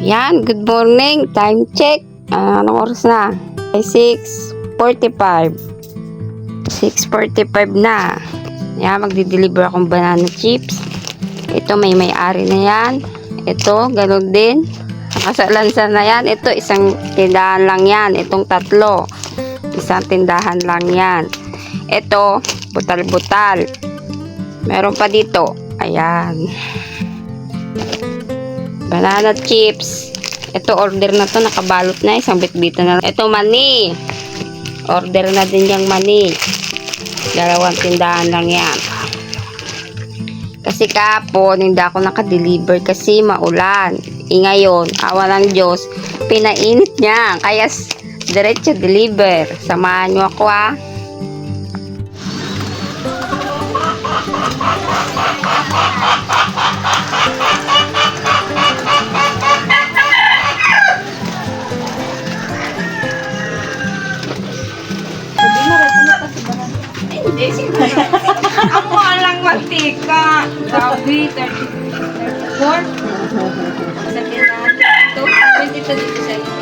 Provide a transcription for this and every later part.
Yan, good morning. Time check. Anong oras na? Ay 6:45. 6:45 na. Yan, magdi-deliver akong banana chips. Ito, may-ari na yan. Ito, ganun din. Nakasalansa na yan. Ito, isang tindahan lang yan. Itong tatlo. Isang tindahan lang yan. Ito, butal-butal. Meron pa dito. Ayan. Banana chips. Ito, order na to. Nakabalot na. Isang bitbita na. Ito, mani. Order na din yung mani. Dalawang tindahan lang yan. Kasi kapon, hindi ako nakadeliver kasi maulan. Ngayon, awa ng Diyos, pinainit niya. Kaya, diretso deliver. Samahan nyo ako, ah. Hindi, siguro. Ako lang mantika. Grabe, 34. Sa tindahan. Ito, 22 dito sa ito.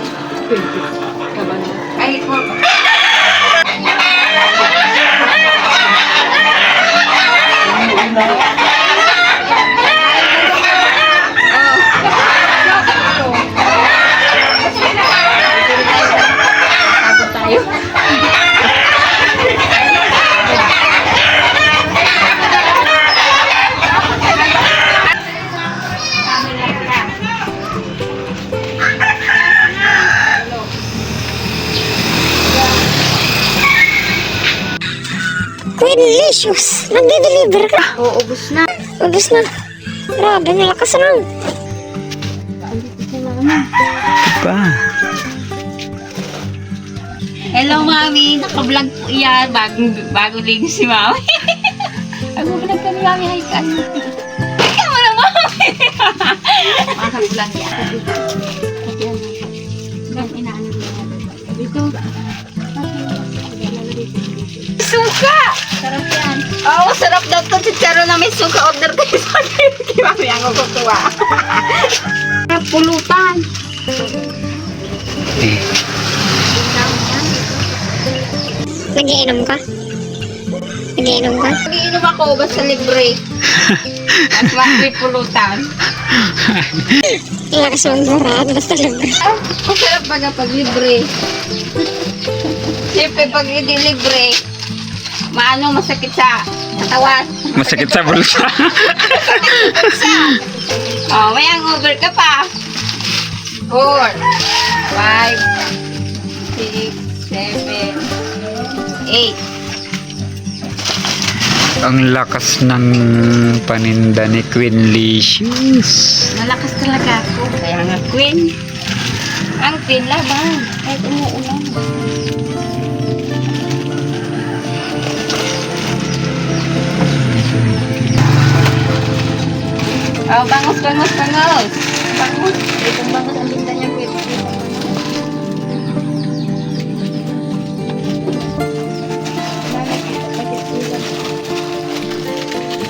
20. Ay, 4. Queenlicious! Nagde-deliver ka? Oo, ubos na. Ubus na. Grabe, malakas na. Pa. Hello, Mami. Naka-vlog po yan. Bago din si Mami. Nag-vlog kami, Mami. Hi, kayo. Ikaw mo na, Mami. Naka-vlog yan. Dito. Suka! Sarap yan. Oo, sarap daw ito. Chicharo na may suka. Order kayo sa akin. Mami, ang kukuha. Pulutan. Nagiinom ka? Nagiinom ka? Nagiinom ako basta libre. At may pulutan. Lakas mong sarap, basta libre. Ang sarap pag libre. Siyempre, pag hindi libre, masakit sa katawan. Masakit sa bulsa. Oh, may hangover ka pa. 4, 5, 6, 7, 8. Ang lakas ng paninda ni Queenlicious. Malakas talaga ako. Kaya nga, Queen. Ang Queen laban. Kahit umuulan. Oh, bangus. Bangus. Itong bangus ang binta niya, Queen.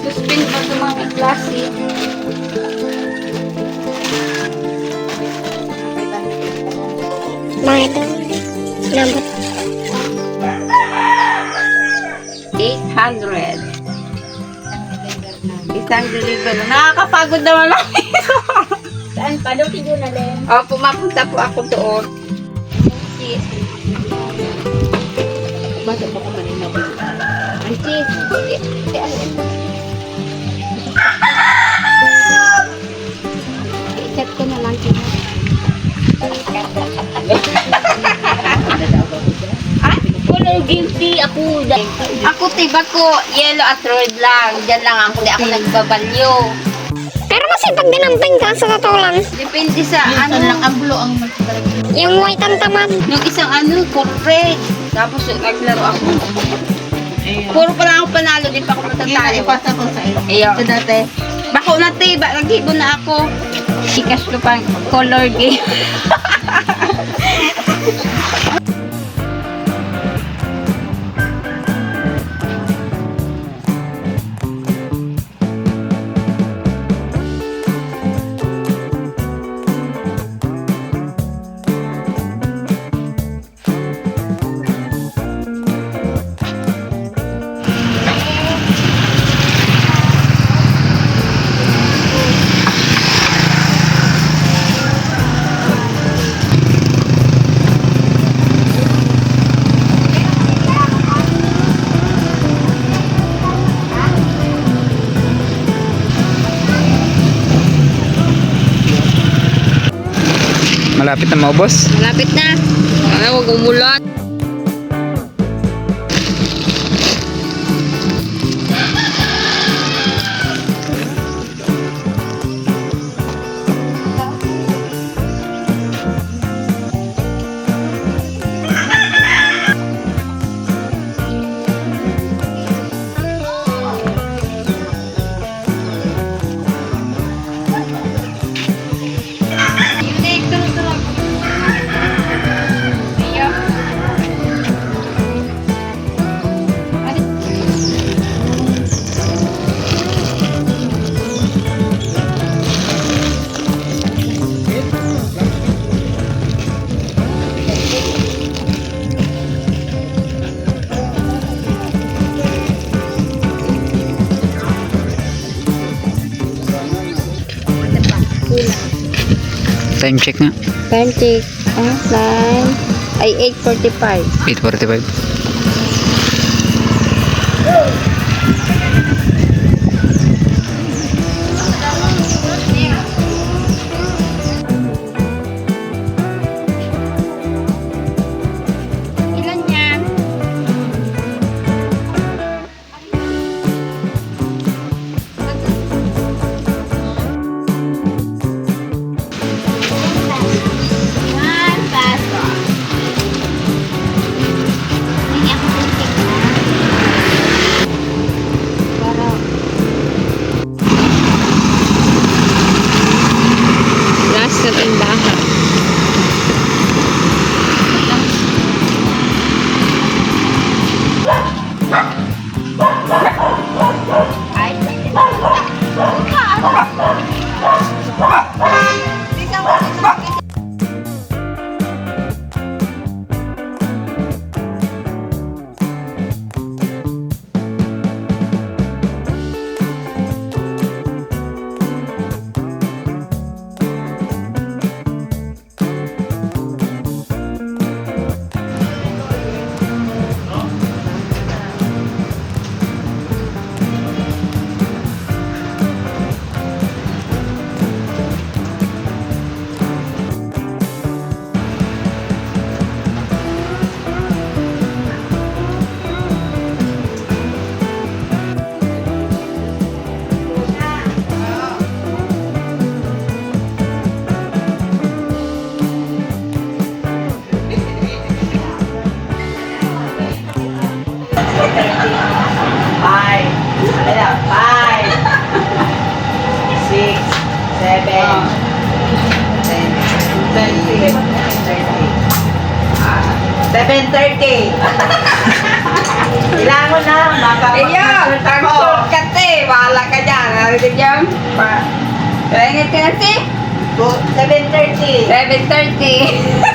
Suspend ba ito mga klase? Mga ito. Nambot. 800. Isang deliver. Nakakapagod naman lang. Saan pa? Doon tigo na din. O, pumapunta po ako doon. Cheese. Bakit ako kanina ba? Ang cheese. I-chat ko na lang siya. Color guilty ako. Ako tiba ko, yellow at red lang. Diyan lang ako. Di ako nagbabalyo. Pero masipag din ang pink ka sa totoo lang. Depende sa ano. Lang ang blue ang Yung white ang tamad. yung isang ano, corporate. Tapos naglaro ako. Puro pa lang ako panalo. Di pa ako matatalo. Ipasa ko sa iyo. Ayaw. Sa dati. Bako na tiba. Nag-ibon na ako. Sikas ko pang color game. Malapit na maubos. Malapit na. Ay, huwag umulan. Time check nga. Time check. 9. Ay, 8:45. 8:45. Ilan yan? Last sa tindahan. Five. Ayan, 5, 6, 7, 10, 7:30. Kailangan na, makapag-consult ako. Kate, wala ka dyan. Narinig yan? Pahingat ka na si? 7:30. 7:30.